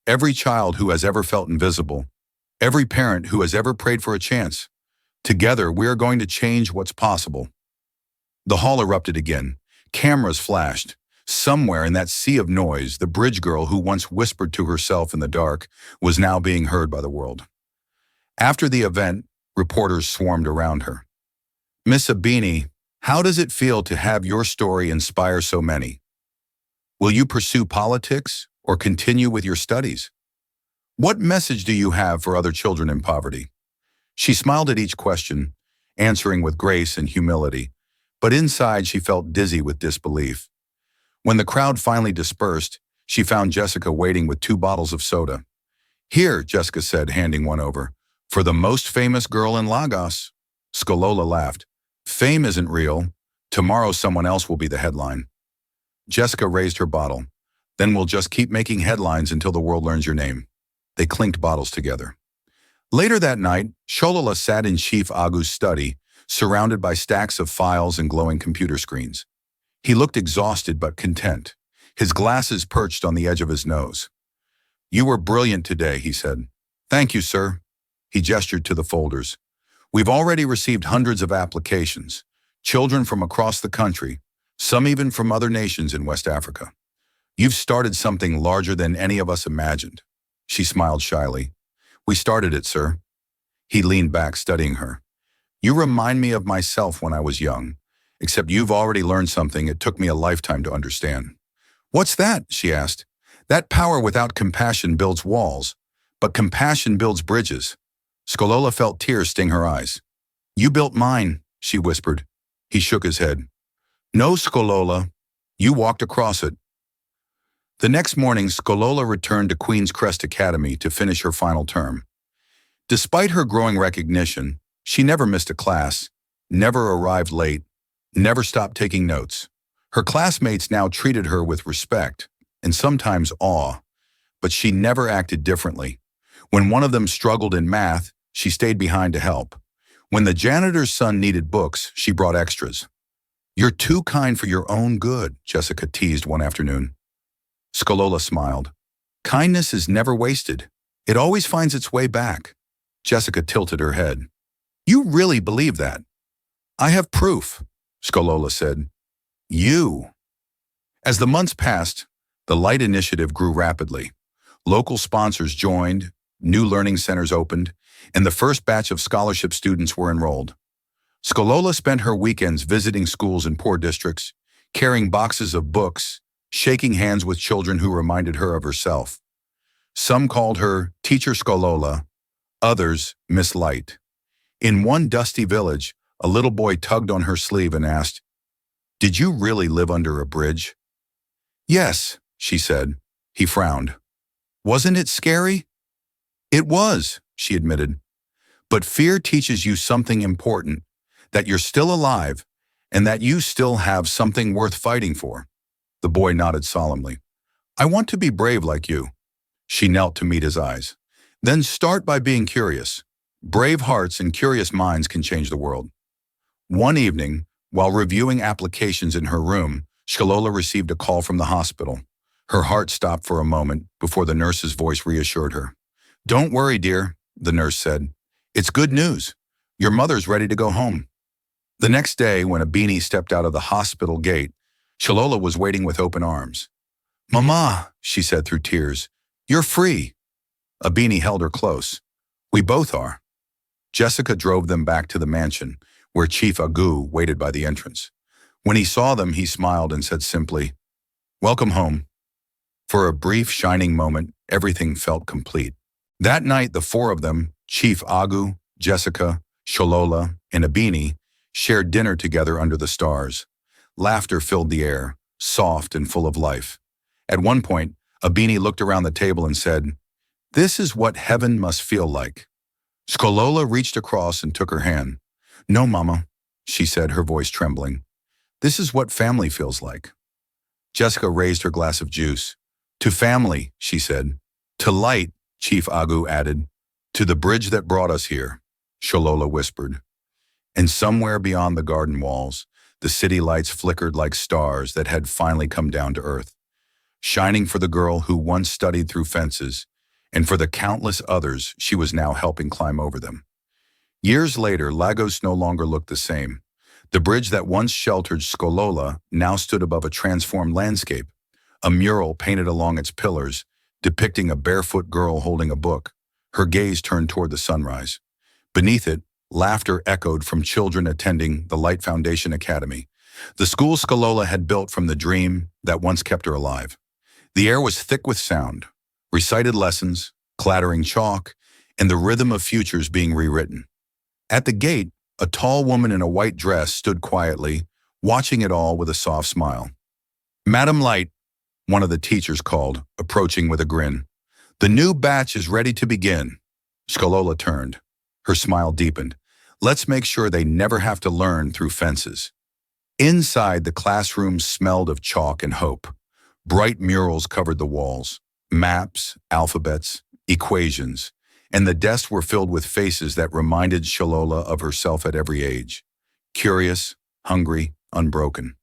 Every child who has ever felt invisible, every parent who has ever prayed for a chance. Together, we are going to change what's possible." The hall erupted again. Cameras flashed. Somewhere in that sea of noise, the bridge girl who once whispered to herself in the dark was now being heard by the world. After the event, reporters swarmed around her. "Miss Abini, how does it feel to have your story inspire so many? Will you pursue politics or continue with your studies? What message do you have for other children in poverty?" She smiled at each question, answering with grace and humility, but inside she felt dizzy with disbelief. When the crowd finally dispersed, she found Jessica waiting with 2 bottles of soda. "Here," Jessica said, handing one over, "for the most famous girl in Lagos." Skolola laughed. "Fame isn't real. Tomorrow someone else will be the headline." Jessica raised her bottle. "Then we'll just keep making headlines until the world learns your name." They clinked bottles together. Later that night, Sholola sat in Chief Agu's study, surrounded by stacks of files and glowing computer screens. He looked exhausted but content, his glasses perched on the edge of his nose. "You were brilliant today," he said. "Thank you, sir." He gestured to the folders. We've already received hundreds of applications. Children from across the country, some even from other nations in West Africa. You've started something larger than any of us imagined. She smiled shyly. We started it, sir. He leaned back, studying her. You remind me of myself when I was young, except you've already learned something it took me a lifetime to understand. What's that? She asked. That power without compassion builds walls, but compassion builds bridges. Skolola felt tears sting her eyes. You built mine, she whispered. He shook his head. No, Skolola. You walked across it. The next morning, Skolola returned to Queen's Crest Academy to finish her final term. Despite her growing recognition, she never missed a class, never arrived late, never stopped taking notes. Her classmates now treated her with respect and sometimes awe, but she never acted differently. When one of them struggled in math, she stayed behind to help. When the janitor's son needed books, she brought extras. You're too kind for your own good, Jessica teased one afternoon. Skolola smiled. Kindness is never wasted. It always finds its way back. Jessica tilted her head. You really believe that? I have proof, Skolola said. You. As the months passed, the Light Initiative grew rapidly. Local sponsors joined, new learning centers opened, and the first batch of scholarship students were enrolled. Skolola spent her weekends visiting schools in poor districts, carrying boxes of books, shaking hands with children who reminded her of herself. Some called her Teacher Skolola, others Miss Light. In one dusty village, a little boy tugged on her sleeve and asked, Did you really live under a bridge? Yes, she said. He frowned. Wasn't it scary? It was, she admitted. But fear teaches you something important, that you're still alive and that you still have something worth fighting for. The boy nodded solemnly. I want to be brave like you. She knelt to meet his eyes. Then start by being curious. Brave hearts and curious minds can change the world. One evening, while reviewing applications in her room, Skolola received a call from the hospital. Her heart stopped for a moment before the nurse's voice reassured her. Don't worry, dear, the nurse said. It's good news. Your mother's ready to go home. The next day, when Abini stepped out of the hospital gate, Skolola was waiting with open arms. Mama, she said through tears, you're free. Abini held her close. We both are. Jessica drove them back to the mansion, where Chief Agu waited by the entrance. When he saw them, he smiled and said simply, Welcome home. For a brief, shining moment, everything felt complete. That night, the four of them, Chief Agu, Jessica, Skolola, and Abini, shared dinner together under the stars. Laughter filled the air, soft and full of life. At one point, Abini looked around the table and said, This is what heaven must feel like. Skolola reached across and took her hand. No, Mama, she said, her voice trembling. This is what family feels like. Jessica raised her glass of juice. To family, she said. To light, Chief Agu added. To the bridge that brought us here, Skolola whispered. And somewhere beyond the garden walls, the city lights flickered like stars that had finally come down to earth, shining for the girl who once studied through fences, and for the countless others she was now helping climb over them. Years later, Lagos no longer looked the same. The bridge that once sheltered Skolola now stood above a transformed landscape, a mural painted along its pillars, depicting a barefoot girl holding a book, her gaze turned toward the sunrise. Beneath it, laughter echoed from children attending the Light Foundation Academy, the school Skolola had built from the dream that once kept her alive. The air was thick with sound, recited lessons, clattering chalk, and the rhythm of futures being rewritten. At the gate, a tall woman in a white dress stood quietly, watching it all with a soft smile. Madam Light, one of the teachers called, approaching with a grin. The new batch is ready to begin. Skolola turned. Her smile deepened. Let's make sure they never have to learn through fences. Inside, the classroom smelled of chalk and hope. Bright murals covered the walls, maps, alphabets, equations, and the desks were filled with faces that reminded Skolola of herself at every age. Curious, hungry, unbroken.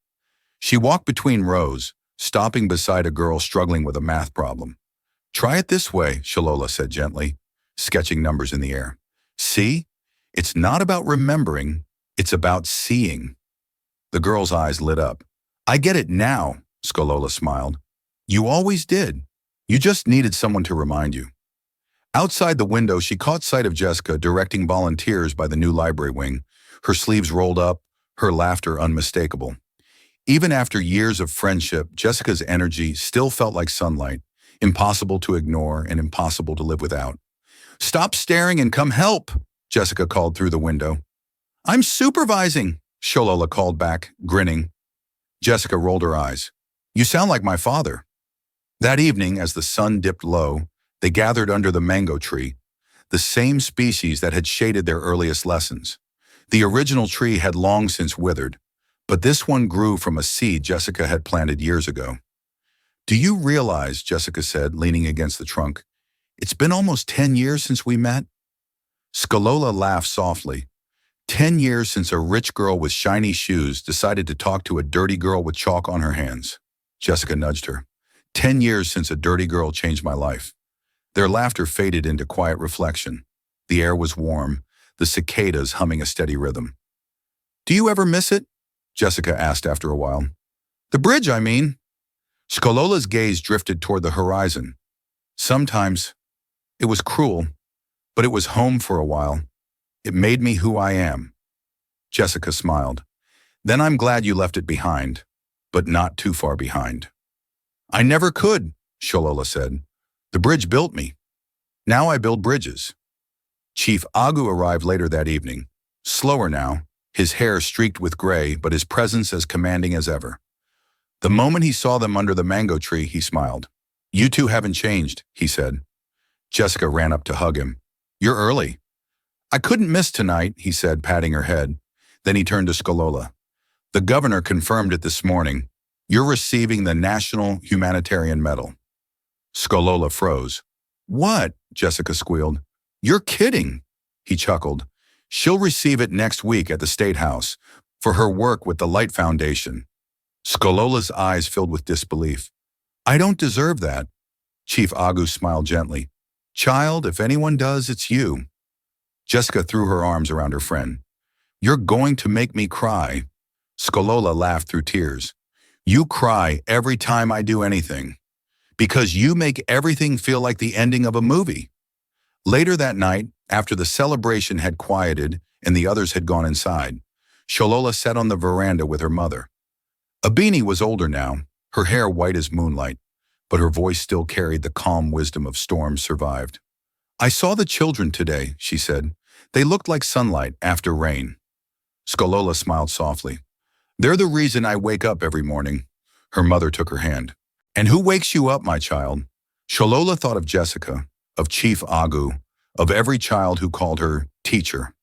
She walked between rows, stopping beside a girl struggling with a math problem. Try it this way, Skolola said gently, sketching numbers in the air. See? It's not about remembering, it's about seeing. The girl's eyes lit up. I get it now, Skolola smiled. You always did. You just needed someone to remind you. Outside the window, she caught sight of Jessica directing volunteers by the new library wing, her sleeves rolled up, her laughter unmistakable. Even after years of friendship, Jessica's energy still felt like sunlight, impossible to ignore and impossible to live without. Stop staring and come help, Jessica called through the window. I'm supervising, Sholola called back, grinning. Jessica rolled her eyes. You sound like my father. That evening, as the sun dipped low, they gathered under the mango tree, the same species that had shaded their earliest lessons. The original tree had long since withered, but this one grew from a seed Jessica had planted years ago. Do you realize, Jessica said, leaning against the trunk, it's been almost 10 years since we met? Skolola laughed softly. 10 years since a rich girl with shiny shoes decided to talk to a dirty girl with chalk on her hands. Jessica nudged her. 10 years since a dirty girl changed my life. Their laughter faded into quiet reflection. The air was warm, the cicadas humming a steady rhythm. Do you ever miss it? Jessica asked after a while. The bridge, I mean. Skolola's gaze drifted toward the horizon. Sometimes. It was cruel, but it was home for a while. It made me who I am. Jessica smiled. Then I'm glad you left it behind, but not too far behind. I never could, Sholola said. The bridge built me. Now I build bridges. Chief Agu arrived later that evening. Slower now, his hair streaked with gray, but his presence as commanding as ever. The moment he saw them under the mango tree, he smiled. You two haven't changed, he said. Jessica ran up to hug him. You're early. I couldn't miss tonight, he said, patting her head. Then he turned to Skolola. The governor confirmed it this morning. You're receiving the National Humanitarian Medal. Skolola froze. What? Jessica squealed. You're kidding, he chuckled. She'll receive it next week at the State House for her work with the Light Foundation. Skolola's eyes filled with disbelief. I don't deserve that. Chief Agu smiled gently. Child, if anyone does, it's you. Jessica threw her arms around her friend. You're going to make me cry. Skolola laughed through tears. You cry every time I do anything, because you make everything feel like the ending of a movie. Later that night, after the celebration had quieted and the others had gone inside, Sholola sat on the veranda with her mother. Abini was older now, her hair white as moonlight, but her voice still carried the calm wisdom of storms survived. I saw the children today, she said. They looked like sunlight after rain. Skolola smiled softly. They're the reason I wake up every morning. Her mother took her hand. And who wakes you up, my child? Sholola thought of Jessica, of Chief Agu, of every child who called her teacher.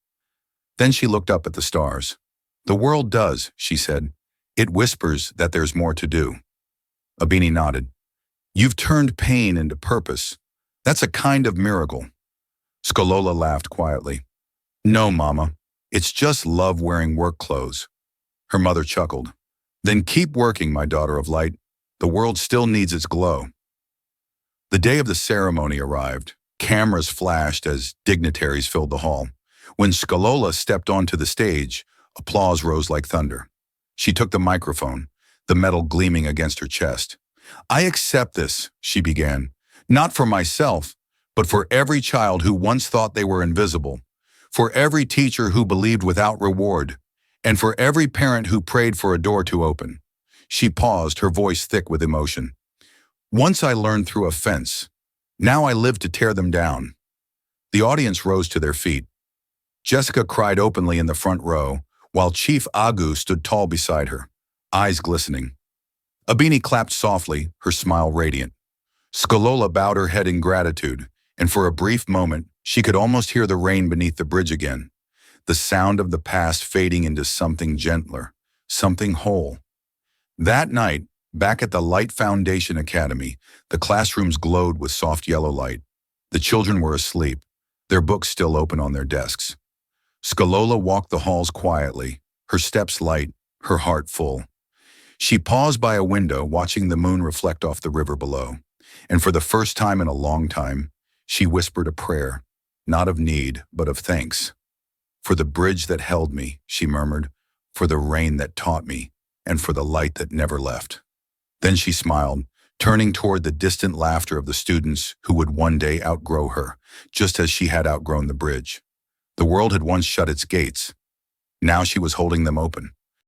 Then she looked up at the stars. The world does, she said. It whispers that there's more to do. Abini nodded. You've turned pain into purpose. That's a kind of miracle. Skolola laughed quietly. No, Mama. It's just love wearing work clothes. Her mother chuckled. Then keep working, my daughter of light. The world still needs its glow. The day of the ceremony arrived. Cameras flashed as dignitaries filled the hall. When Skolola stepped onto the stage, applause rose like thunder. She took the microphone, the metal gleaming against her chest. I accept this, she began, not for myself, but for every child who once thought they were invisible, for every teacher who believed without reward, and for every parent who prayed for a door to open. She paused, her voice thick with emotion. Once I learned through a fence. Now I live to tear them down. The audience rose to their feet. Jessica cried openly in the front row, while Chief Agu stood tall beside her, eyes glistening. Abini clapped softly, her smile radiant. Skolola bowed her head in gratitude, and for a brief moment, she could almost hear the rain beneath the bridge again, the sound of the past fading into something gentler, something whole. That night, back at the Light Foundation Academy, the classrooms glowed with soft yellow light. The children were asleep, their books still open on their desks. Skolola walked the halls quietly, her steps light, her heart full. She paused by a window, watching the moon reflect off the river below, and for the first time in a long time, she whispered a prayer. not of need, but of thanks. For the bridge that held me, she murmured, for the rain that taught me, and for the light that never left. Then she smiled, turning toward the distant laughter of the students who would one day outgrow her, just as she had outgrown the bridge. The world had once shut its gates. Now she was holding them open.